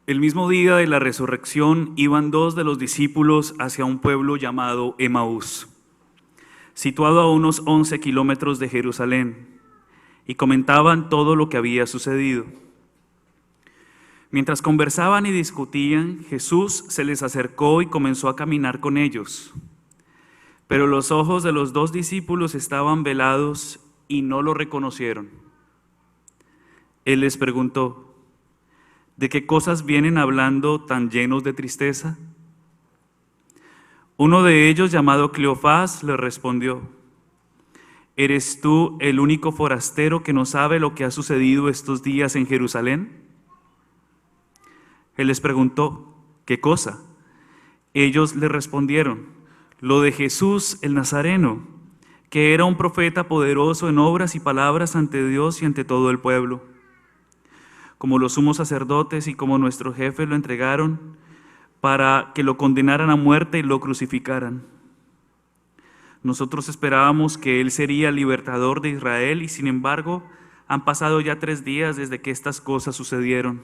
El mismo día de la resurrección iban dos de los discípulos hacia un pueblo llamado Emaús, situado a unos 11 kilómetros de Jerusalén, y comentaban todo lo que había sucedido. Mientras conversaban y discutían, Jesús se les acercó y comenzó a caminar con ellos. Pero los ojos de los dos discípulos estaban velados y no lo reconocieron. Él les preguntó: ¿de qué cosas vienen hablando tan llenos de tristeza? Uno de ellos, llamado Cleofás, le respondió: ¿eres tú el único forastero que no sabe lo que ha sucedido estos días en Jerusalén? Él les preguntó: ¿qué cosa? Ellos le respondieron: lo de Jesús el Nazareno, que era un profeta poderoso en obras y palabras ante Dios y ante todo el pueblo. Como los sumos sacerdotes y como nuestro jefe lo entregaron para que lo condenaran a muerte y lo crucificaran. Nosotros esperábamos que él sería el libertador de Israel y sin embargo han pasado ya 3 días desde que estas cosas sucedieron.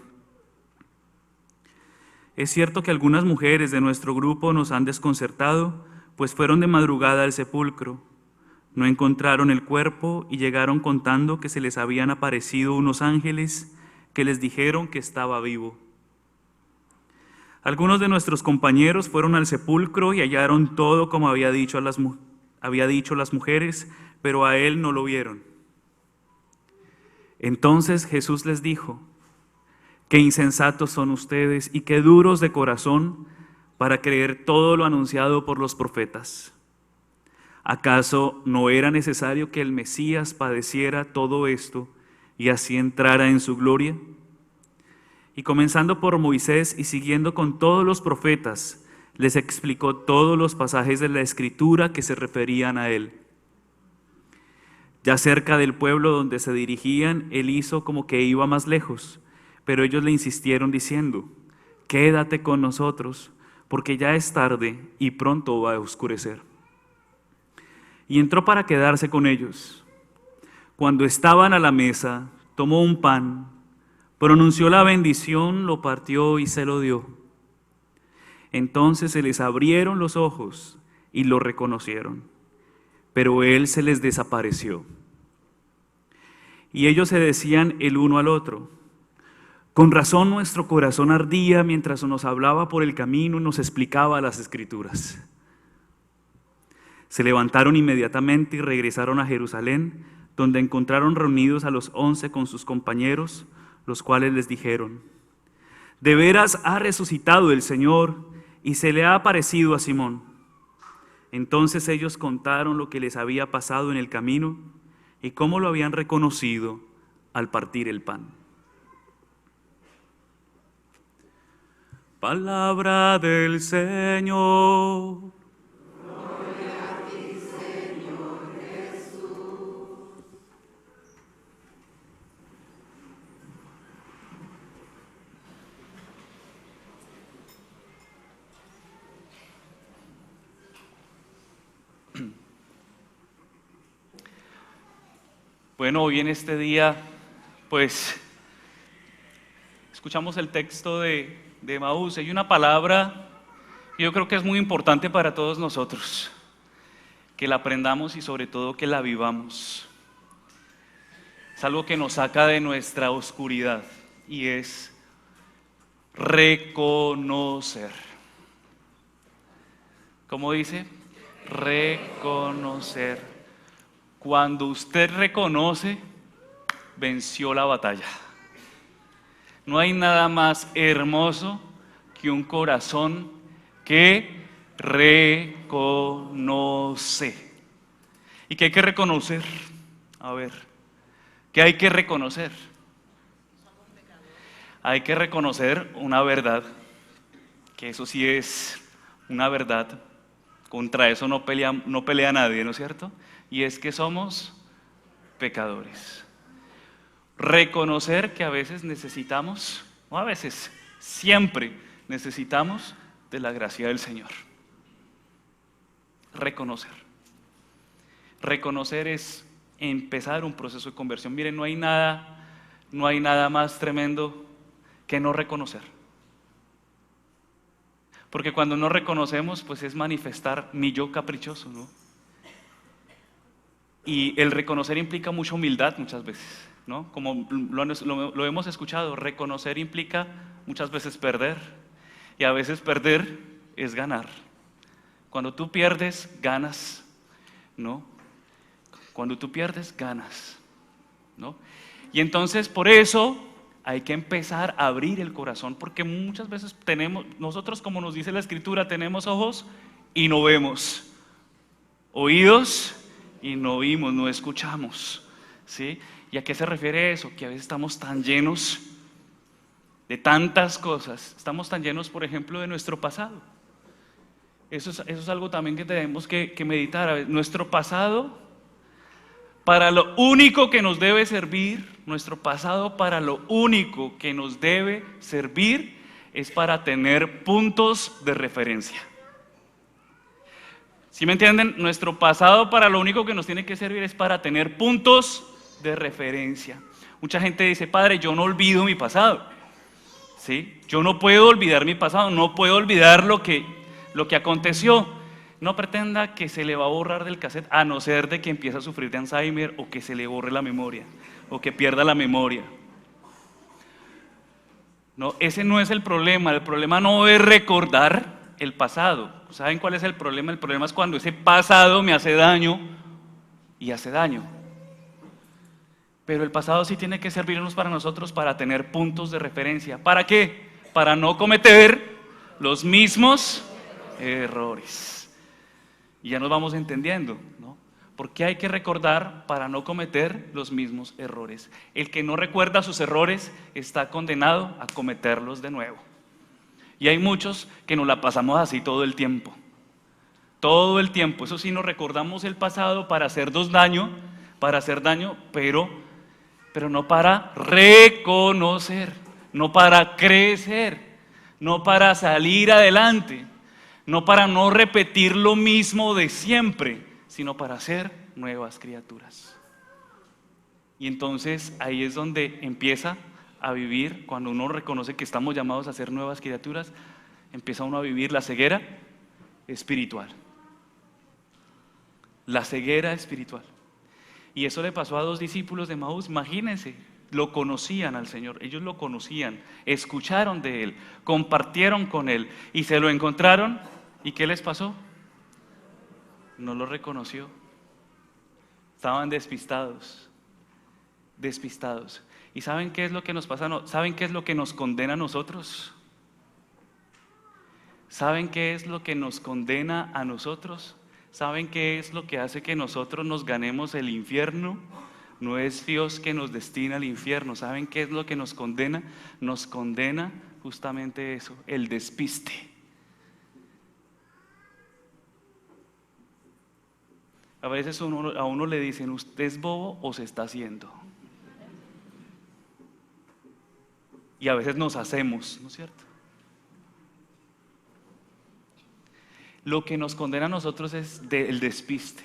Es cierto que algunas mujeres de nuestro grupo nos han desconcertado, pues fueron de madrugada al sepulcro. No encontraron el cuerpo y llegaron contando que se les habían aparecido unos ángeles que les dijeron que estaba vivo. Algunos de nuestros compañeros fueron al sepulcro y hallaron todo como había dicho las mujeres, pero a él no lo vieron. Entonces Jesús les dijo: qué insensatos son ustedes y qué duros de corazón para creer todo lo anunciado por los profetas. ¿Acaso no era necesario que el Mesías padeciera todo esto y así entrara en su gloria? Y comenzando por Moisés y siguiendo con todos los profetas, les explicó todos los pasajes de la Escritura que se referían a él. Ya cerca del pueblo donde se dirigían, él hizo como que iba más lejos, pero ellos le insistieron diciendo: quédate con nosotros, porque ya es tarde y pronto va a oscurecer. Y entró para quedarse con ellos. Cuando estaban a la mesa, tomó un pan, pronunció la bendición, lo partió y se lo dio. Entonces se les abrieron los ojos y lo reconocieron, pero él se les desapareció. Y ellos se decían el uno al otro: con razón nuestro corazón ardía mientras nos hablaba por el camino y nos explicaba las Escrituras. Se levantaron inmediatamente y regresaron a Jerusalén, donde encontraron reunidos a los 11 con sus compañeros, los cuales les dijeron: de veras ha resucitado el Señor y se le ha aparecido a Simón. Entonces ellos contaron lo que les había pasado en el camino y cómo lo habían reconocido al partir el pan. Palabra del Señor. Gloria a ti, Señor Jesús. Bueno, hoy en este día, pues, escuchamos el texto de Emaús. Hay una palabra que yo creo que es muy importante para todos nosotros, que la aprendamos y sobre todo que la vivamos. Es algo que nos saca de nuestra oscuridad y es reconocer. ¿Cómo dice? Reconocer. Cuando usted reconoce, venció la batalla. No hay nada más hermoso que un corazón que reconoce. ¿Y qué hay que reconocer? A ver, ¿qué hay que reconocer? Hay que reconocer una verdad, que eso sí es una verdad. Contra eso no pelea nadie, ¿no es cierto? Y es que somos pecadores. Reconocer que a veces necesitamos, o a veces, siempre necesitamos de la gracia del Señor. Reconocer. Reconocer es empezar un proceso de conversión. Miren, no hay nada más tremendo que no reconocer. Porque cuando no reconocemos, pues es manifestar mi yo caprichoso, ¿no? Y el reconocer implica mucha humildad muchas veces, ¿no? Como lo hemos escuchado, reconocer implica muchas veces perder. Y a veces perder es ganar. Cuando tú pierdes, ganas, ¿no? Cuando tú pierdes, ganas, ¿no? Y entonces por eso hay que empezar a abrir el corazón, porque muchas veces nosotros, como nos dice la Escritura, tenemos ojos y no vemos, oídos y no oímos, no escuchamos, ¿sí? ¿Y a qué se refiere eso? Que a veces estamos tan llenos de tantas cosas, estamos tan llenos, por ejemplo, de nuestro pasado. Eso es algo también que tenemos que meditar. A ver, nuestro pasado, para lo único que nos debe servir, nuestro pasado para lo único que nos debe servir es para tener puntos de referencia. ¿Sí me entienden? Nuestro pasado para lo único que nos tiene que servir es para tener puntos de referencia. Mucha gente dice, padre, yo no olvido mi pasado, ¿sí? Yo no puedo olvidar mi pasado, no puedo olvidar lo que aconteció. No pretenda que se le va a borrar del cassette, a no ser de que empiece a sufrir de Alzheimer o que se le borre la memoria o que pierda la memoria. No, ese no es el problema no es recordar el pasado. ¿Saben cuál es el problema? El problema es cuando ese pasado me hace daño y hace daño. Pero el pasado sí tiene que servirnos para nosotros para tener puntos de referencia. ¿Para qué? Para no cometer los mismos errores. Y ya nos vamos entendiendo, ¿no? Porque hay que recordar para no cometer los mismos errores. El que no recuerda sus errores está condenado a cometerlos de nuevo. Y hay muchos que nos la pasamos así todo el tiempo. Todo el tiempo. Eso sí, nos recordamos el pasado para hacernos daño, pero no para reconocer, no para crecer, no para salir adelante. No para no repetir lo mismo de siempre, sino para ser nuevas criaturas. Y entonces ahí es donde empieza a vivir, cuando uno reconoce que estamos llamados a ser nuevas criaturas, empieza uno a vivir la ceguera espiritual. La ceguera espiritual. Y eso le pasó a 2 discípulos de Maús, imagínense. Lo conocían al Señor, ellos lo conocían, escucharon de Él, compartieron con Él y se lo encontraron. ¿Y qué les pasó? No lo reconoció. Estaban despistados. ¿Y saben qué es lo que nos pasa? ¿Saben qué es lo que nos condena a nosotros? ¿Saben qué es lo que nos condena a nosotros? ¿Saben qué es lo que hace que nosotros nos ganemos el infierno? No es Dios que nos destina al infierno. ¿Saben qué es lo que nos condena? Nos condena justamente eso, el despiste. A veces a uno le dicen, ¿usted es bobo o se está haciendo? Y a veces nos hacemos, ¿no es cierto? Lo que nos condena a nosotros es el despiste,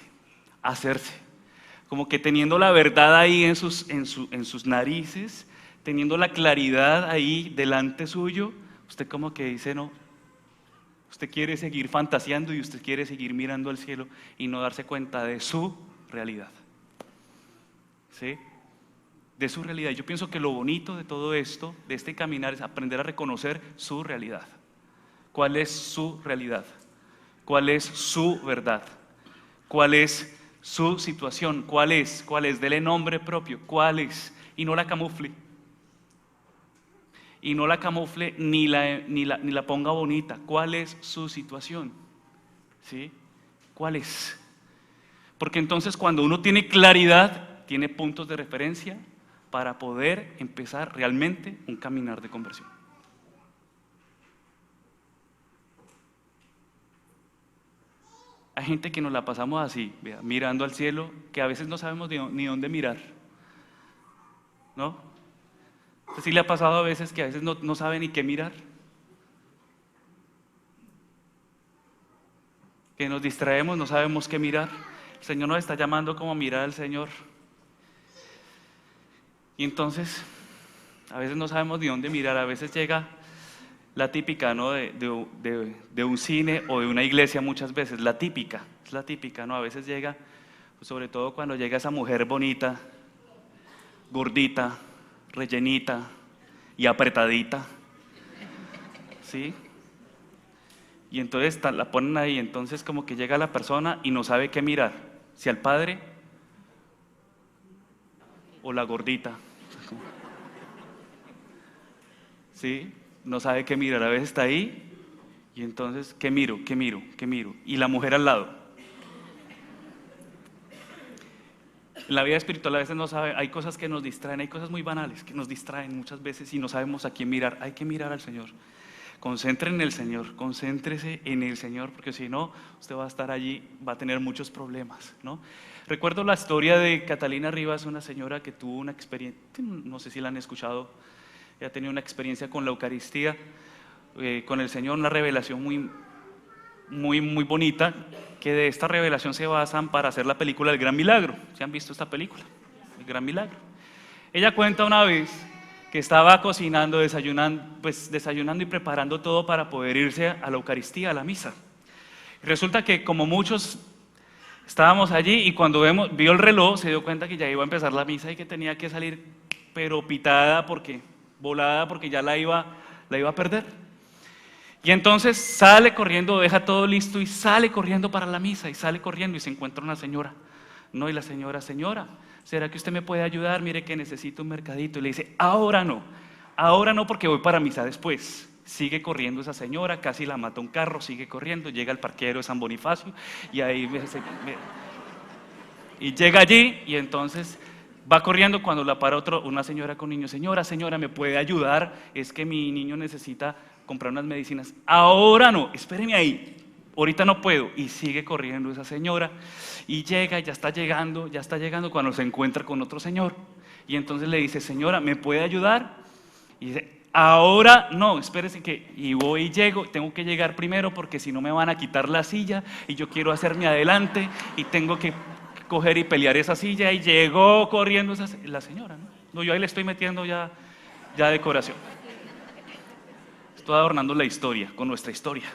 hacerse. Como que teniendo la verdad ahí en sus narices, teniendo la claridad ahí delante suyo, usted como que dice no. Usted quiere seguir fantaseando y usted quiere seguir mirando al cielo y no darse cuenta de su realidad. ¿Sí? De su realidad. Yo pienso que lo bonito de todo esto, de este caminar, es aprender a reconocer su realidad. ¿Cuál es su realidad? ¿Cuál es su verdad? ¿Cuál es su situación? ¿Cuál es? Dele nombre propio. ¿Cuál es? Y no la camufle. Y no la camufle ni la ponga bonita. ¿Cuál es su situación? ¿Sí? ¿Cuál es? Porque entonces cuando uno tiene claridad, tiene puntos de referencia para poder empezar realmente un caminar de conversión. Hay gente que nos la pasamos así, vea, mirando al cielo, que a veces no sabemos ni dónde mirar, ¿no? ¿Sí le ha pasado a veces que a veces no sabe ni qué mirar? Que nos distraemos, no sabemos qué mirar. El Señor nos está llamando como a mirar al Señor. Y entonces, a veces no sabemos ni dónde mirar, a veces llega la típica, ¿no? de un cine o de una iglesia muchas veces, la típica, es la típica, ¿no? A veces llega, pues sobre todo cuando llega esa mujer bonita, gordita, rellenita y apretadita, ¿sí? Y entonces la ponen ahí, entonces como que llega la persona y no sabe qué mirar, si al padre o la gordita, ¿sí? No sabe qué mirar, a veces está ahí y entonces, ¿qué miro? ¿Qué miro? ¿Qué miro? Y la mujer al lado. En la vida espiritual a veces no sabe, hay cosas que nos distraen, hay cosas muy banales que nos distraen muchas veces y no sabemos a quién mirar. Hay que mirar al Señor. Concéntrese en el Señor, concéntrese en el Señor, porque si no, usted va a estar allí, va a tener muchos problemas, ¿no? Recuerdo la historia de Catalina Rivas, una señora que tuvo una experiencia, no sé si la han escuchado, ella ha tenido una experiencia con la Eucaristía, con el Señor, una revelación muy bonita, que de esta revelación se basan para hacer la película El Gran Milagro. ¿Se han visto esta película? El Gran Milagro. Ella cuenta una vez que estaba cocinando, desayunando y preparando todo para poder irse a la Eucaristía, a la misa. Y resulta que como muchos estábamos allí y cuando vio el reloj se dio cuenta que ya iba a empezar la misa y que tenía que salir pero pitada volada porque ya la iba a perder. Y entonces sale corriendo, deja todo listo y sale corriendo para la misa y sale corriendo y se encuentra una señora. No, y la señora, ¿será que usted me puede ayudar? Mire que necesito un mercadito. Y le dice, ahora no porque voy para misa después. Sigue corriendo esa señora, casi la mata un carro, sigue corriendo, llega al parqueadero de San Bonifacio y ahí y llega allí y entonces va corriendo cuando la para una señora con niño. Señora, ¿me puede ayudar? Es que mi niño necesita comprar unas medicinas. Ahora no, espéreme ahí, ahorita no puedo. Y sigue corriendo esa señora y llega, ya está llegando cuando se encuentra con otro señor. Y entonces le dice, señora, ¿me puede ayudar? Y dice, ahora no, espérese y voy y llego, tengo que llegar primero porque si no me van a quitar la silla y yo quiero hacerme adelante y tengo que coger y pelear esa silla. Y llegó corriendo la señora, ¿no? No, yo ahí le estoy metiendo ya decoración. Estoy adornando la historia con nuestra historia.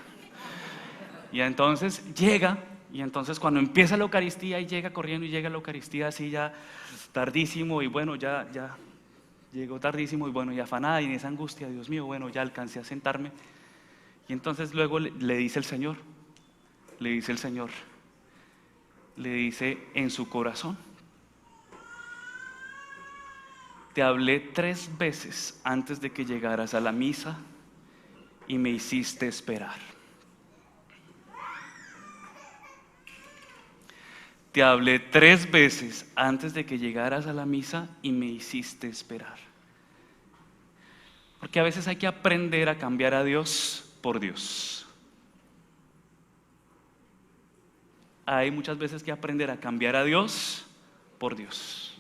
Y entonces llega, y entonces cuando empieza la Eucaristía y llega corriendo y llega a la Eucaristía así ya tardísimo y bueno, ya llegó tardísimo y bueno, y afanada y en esa angustia, Dios mío, bueno, ya alcancé a sentarme. Y entonces luego le dice el Señor, le dice en su corazón, te hablé 3 veces antes de que llegaras a la misa y me hiciste esperar. Te hablé 3 veces antes de que llegaras a la misa y me hiciste esperar. Porque a veces hay que aprender a cambiar a Dios por Dios. Hay muchas veces que aprender a cambiar a Dios por Dios.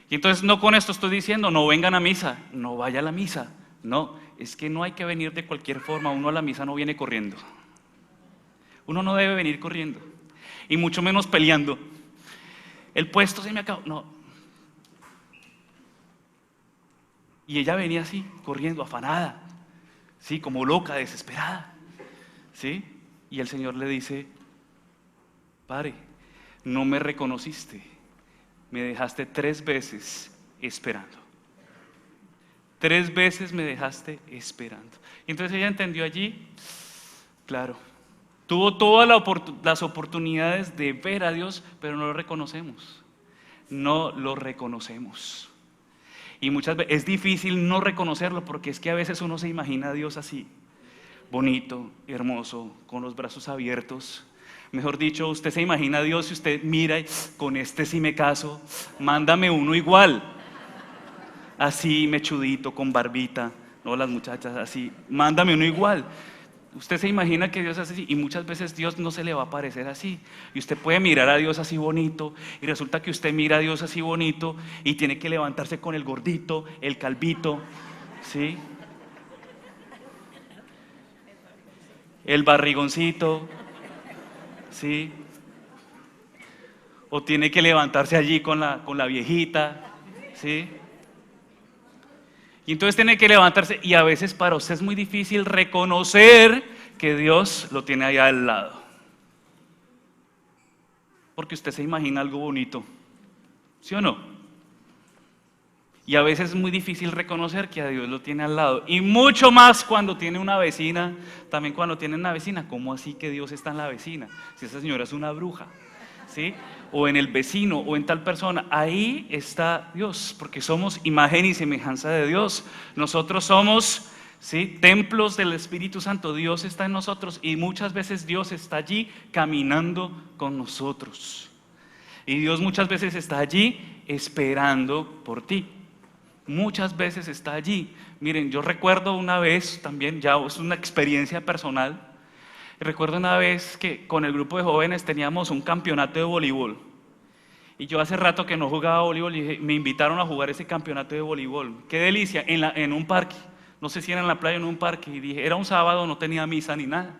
Y entonces no con esto estoy diciendo, no vengan a misa, no vaya a la misa. No, es que no hay que venir de cualquier forma, uno a la misa no viene corriendo. Uno no debe venir corriendo, y mucho menos peleando. El puesto se me acabó, no. Y ella venía así, corriendo, afanada, ¿sí? Como loca, desesperada, ¿sí? Y el Señor le dice, Padre, no me reconociste, me dejaste 3 veces esperando. 3 veces me dejaste esperando. Y entonces ella entendió allí, claro, tuvo todas las oportunidades de ver a Dios, pero no lo reconocemos. No lo reconocemos. Y muchas veces es difícil no reconocerlo porque es que a veces uno se imagina a Dios así, bonito, hermoso, con los brazos abiertos. Mejor dicho, usted se imagina a Dios y usted mira y con este sí me caso, mándame uno igual. Así mechudito, con barbita, no las muchachas así, mándame uno igual. Usted se imagina que Dios es así y muchas veces Dios no se le va a parecer así. Y usted puede mirar a Dios así bonito y resulta que usted mira a Dios así bonito y tiene que levantarse con el gordito, el calvito, ¿sí? El barrigoncito, ¿sí? O tiene que levantarse allí con la viejita, ¿sí? Y entonces tiene que levantarse, y a veces para usted es muy difícil reconocer que Dios lo tiene allá al lado. Porque usted se imagina algo bonito, ¿sí o no? Y a veces es muy difícil reconocer que a Dios lo tiene al lado. Y mucho más cuando tiene una vecina, también cuando tiene una vecina. ¿Cómo así que Dios está en la vecina? Si esa señora es una bruja, ¿sí? O en el vecino, o en tal persona. Ahí está Dios, porque somos imagen y semejanza de Dios. Nosotros somos, ¿sí?, templos del Espíritu Santo. Dios está en nosotros y muchas veces Dios está allí caminando con nosotros. Y Dios muchas veces está allí esperando por ti. Muchas veces está allí. Miren, yo recuerdo una vez también, ya es una experiencia personal. Recuerdo una vez que con el grupo de jóvenes teníamos un campeonato de voleibol. Y yo hace rato que no jugaba voleibol y me invitaron a jugar ese campeonato de voleibol. Qué delicia, en un parque. No sé si era en la playa o en un parque. Y dije, era un sábado, no tenía misa ni nada.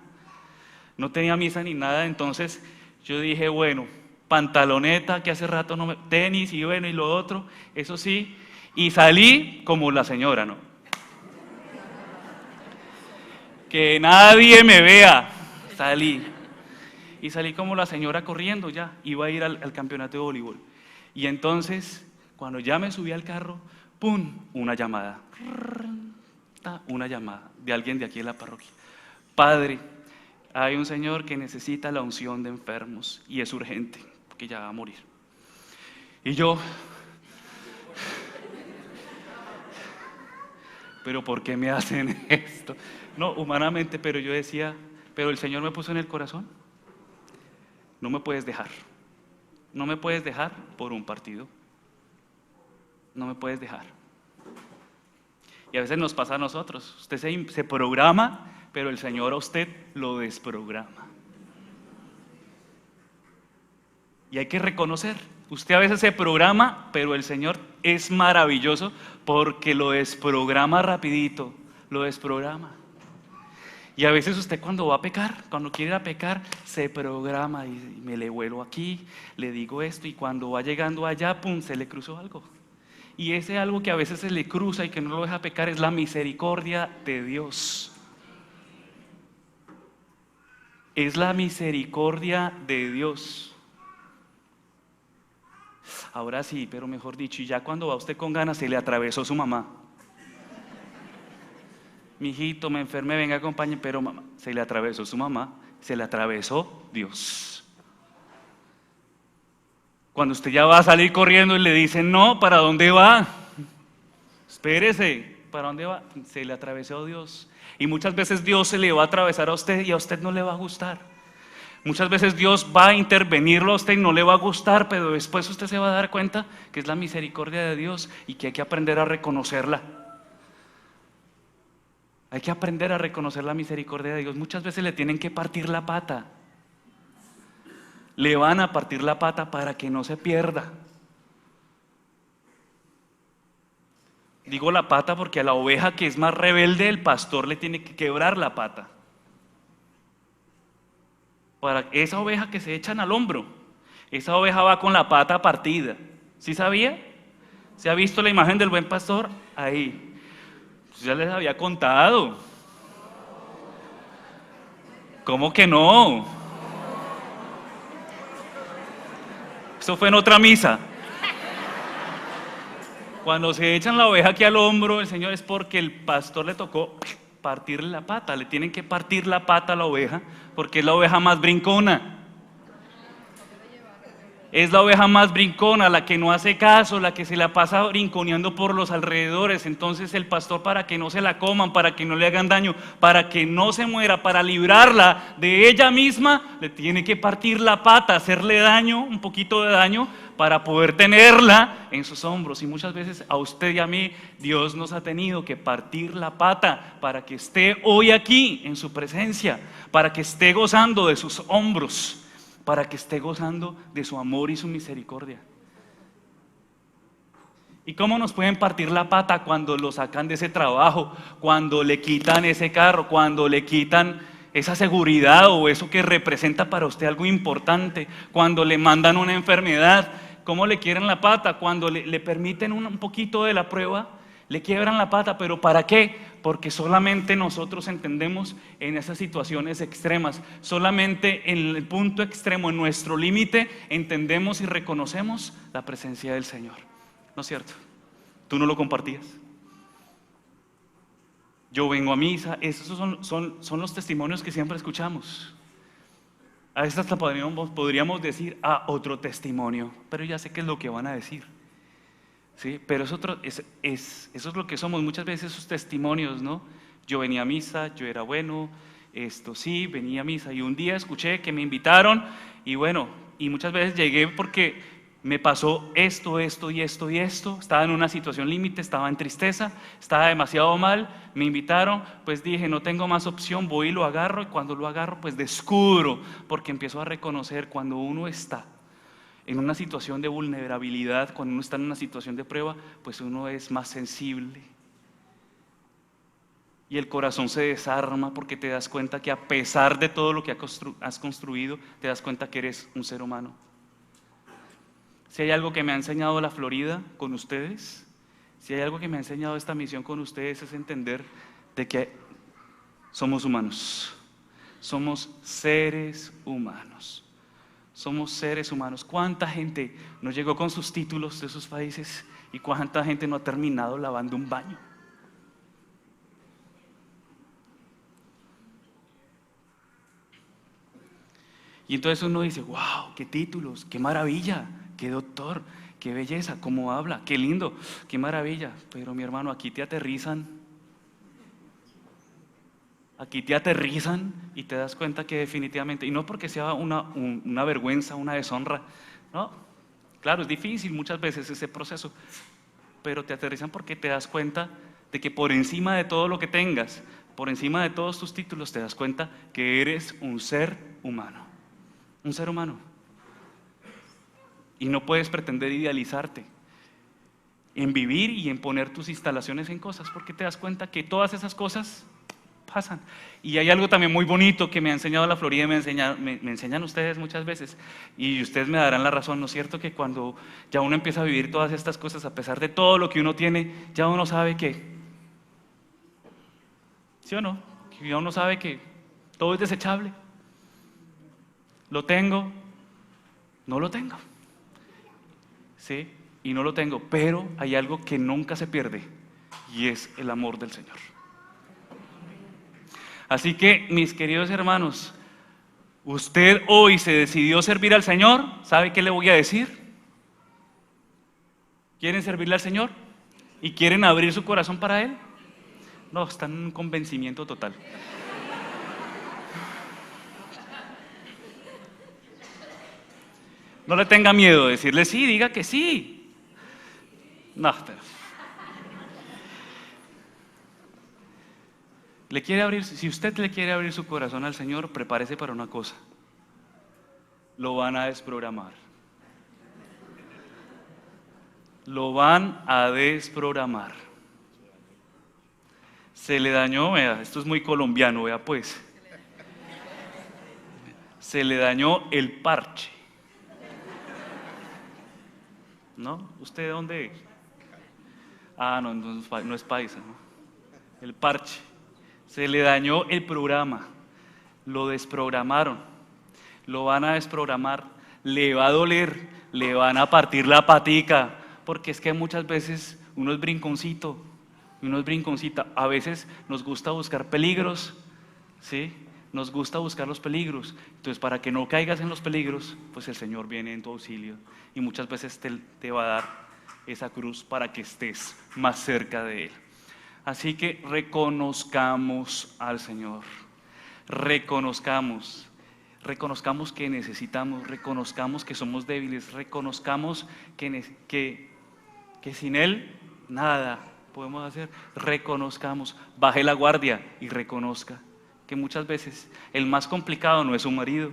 No tenía misa ni nada, entonces yo dije, bueno, pantaloneta, que hace rato no me... tenis y bueno, y lo otro, eso sí. Y salí como la señora, ¿no? Que nadie me vea. Salí. Y salí como la señora corriendo ya. Iba a ir al campeonato de voleibol. Y entonces, cuando ya me subí al carro, ¡pum! Una llamada. Una llamada de alguien de aquí en la parroquia. Padre, hay un señor que necesita la unción de enfermos y es urgente, porque ya va a morir. Y yo... ¿pero por qué me hacen esto? No, humanamente, pero yo decía, pero el Señor me puso en el corazón, no me puedes dejar por un partido, no me puedes dejar. Y a veces nos pasa a nosotros, usted se programa, pero el Señor a usted lo desprograma. Y hay que reconocer, usted a veces se programa, pero el Señor es maravilloso porque lo desprograma rapidito, lo desprograma. Y a veces usted cuando va a pecar, cuando quiere ir a pecar, se programa y me le vuelo aquí, le digo esto y cuando va llegando allá, pum, se le cruzó algo. Y ese algo que a veces se le cruza y que no lo deja pecar es la misericordia de Dios. Es la misericordia de Dios. Ahora sí, pero mejor dicho, y ya cuando va usted con ganas se le atravesó su mamá. Mijito, me enfermé, venga, acompañe, pero mamá, se le atravesó su mamá, se le atravesó Dios. Cuando usted ya va a salir corriendo y le dicen, no, ¿para dónde va? Espérese, ¿para dónde va? Se le atravesó Dios. Y muchas veces Dios se le va a atravesar a usted y a usted no le va a gustar. Muchas veces Dios va a intervenirlo a usted y no le va a gustar, pero después usted se va a dar cuenta que es la misericordia de Dios y que hay que aprender a reconocerla. Hay que aprender a reconocer la misericordia de Dios. Muchas veces le tienen que partir la pata. Le van a partir la pata para que no se pierda. Digo la pata porque a la oveja que es más rebelde, el pastor le tiene que quebrar la pata. Para esa oveja que se echan al hombro, esa oveja va con la pata partida. ¿Sí sabía? ¿Se ha visto la imagen del buen pastor? Ahí. Pues ya les había contado. ¿Cómo que no? Eso fue en otra misa. Cuando se echan la oveja aquí al hombro, el Señor, es porque el pastor le tocó partirle la pata. Le tienen que partir la pata a la oveja porque es la oveja más brincona. Es la oveja más brincona, la que no hace caso, la que se la pasa brinconeando por los alrededores. Entonces el pastor, para que no se la coman, para que no le hagan daño, para que no se muera, para librarla de ella misma, le tiene que partir la pata, hacerle daño, un poquito de daño, para poder tenerla en sus hombros. Y muchas veces a usted y a mí Dios nos ha tenido que partir la pata para que esté hoy aquí en su presencia, para que esté gozando de sus hombros, para que esté gozando de su amor y su misericordia. ¿Y cómo nos pueden partir la pata? Cuando lo sacan de ese trabajo, cuando le quitan ese carro, cuando le quitan esa seguridad o eso que representa para usted algo importante, cuando le mandan una enfermedad. ¿Cómo le quieren la pata? Cuando le permiten un poquito de la prueba, le quiebran la pata, pero ¿para qué? Porque solamente nosotros entendemos en esas situaciones extremas, solamente en el punto extremo, en nuestro límite, entendemos y reconocemos la presencia del Señor. ¿No es cierto? Tú no lo compartías. Yo vengo a misa, esos son los testimonios que siempre escuchamos. A veces hasta podríamos decir, otro testimonio, pero ya sé qué es lo que van a decir. ¿Sí? Pero eso es lo que somos muchas veces, esos testimonios, ¿no? Yo venía a misa, yo era bueno, sí, venía a misa, y un día escuché que me invitaron, y bueno, y muchas veces llegué porque me pasó esto, estaba en una situación límite, estaba en tristeza, estaba demasiado mal, me invitaron, pues dije, no tengo más opción, voy y lo agarro, y cuando lo agarro, pues descubro, porque empiezo a reconocer cuando uno está en una situación de vulnerabilidad, cuando uno está en una situación de prueba, pues uno es más sensible. Y el corazón se desarma porque te das cuenta que a pesar de todo lo que has construido, te das cuenta que eres un ser humano. Si hay algo que me ha enseñado la Florida con ustedes, si hay algo que me ha enseñado esta misión con ustedes, es entender de que somos humanos, somos seres humanos. Somos seres humanos. ¿Cuánta gente no llegó con sus títulos de sus países y cuánta gente no ha terminado lavando un baño? Y entonces uno dice, wow, qué títulos, qué maravilla, qué doctor, qué belleza, cómo habla, qué lindo, qué maravilla. Pero mi hermano, aquí te aterrizan y te das cuenta que definitivamente, y no porque sea una vergüenza, una deshonra, no, claro, es difícil muchas veces ese proceso, pero te aterrizan porque te das cuenta de que por encima de todo lo que tengas, por encima de todos tus títulos, te das cuenta que eres un ser humano, y no puedes pretender idealizarte en vivir y en poner tus instalaciones en cosas, porque te das cuenta que todas esas cosas pasan. Y hay algo también muy bonito que me ha enseñado la Florida, me enseñan ustedes muchas veces, y ustedes me darán la razón, ¿no es cierto? Que cuando ya uno empieza a vivir todas estas cosas, a pesar de todo lo que uno tiene, ya uno sabe que, ¿sí o no? Que ya uno sabe que todo es desechable. Lo tengo, no lo tengo. ¿Sí? Y no lo tengo, pero hay algo que nunca se pierde, y es el amor del Señor. Así que, mis queridos hermanos, usted hoy se decidió servir al Señor. ¿Sabe qué le voy a decir? ¿Quieren servirle al Señor? ¿Y quieren abrir su corazón para Él? No, están en un convencimiento total. No le tenga miedo de decirle sí, diga que sí. No, pero si usted le quiere abrir su corazón al Señor, prepárese para una cosa. Lo van a desprogramar. Lo van a desprogramar. Se le dañó, vea, esto es muy colombiano, vea pues. Se le dañó el parche. ¿No? ¿Usted de dónde es? No es paisa, ¿no? El parche. Se le dañó el programa. Lo desprogramaron. Lo van a desprogramar. Le va a doler. Le van a partir la patica. Porque es que muchas veces uno es brinconcito. Uno es brinconcita. A veces nos gusta buscar peligros. ¿Sí? Nos gusta buscar los peligros. Entonces, para que no caigas en los peligros, pues el Señor viene en tu auxilio. Y muchas veces te va a dar esa cruz para que estés más cerca de Él. Así que reconozcamos al Señor. Reconozcamos que necesitamos, reconozcamos que somos débiles, reconozcamos que sin Él nada podemos hacer. Reconozcamos, baje la guardia y reconozca que muchas veces el más complicado no es su marido,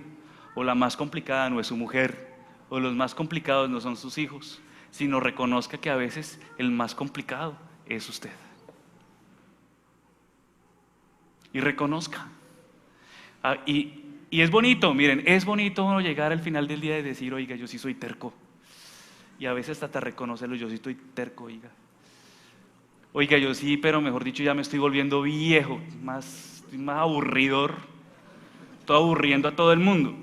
o la más complicada no es su mujer, o los más complicados no son sus hijos, sino reconozca que a veces el más complicado es usted. Y reconozca. Y es bonito, miren, es bonito uno llegar al final del día y decir, oiga, yo sí soy terco. Y a veces hasta reconocerlo, yo sí estoy terco, oiga. Oiga, yo sí, pero mejor dicho, ya me estoy volviendo viejo, estoy más aburridor, estoy aburriendo a todo el mundo.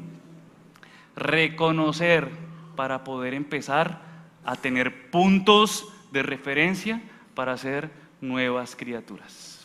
Reconocer para poder empezar a tener puntos de referencia para ser nuevas criaturas.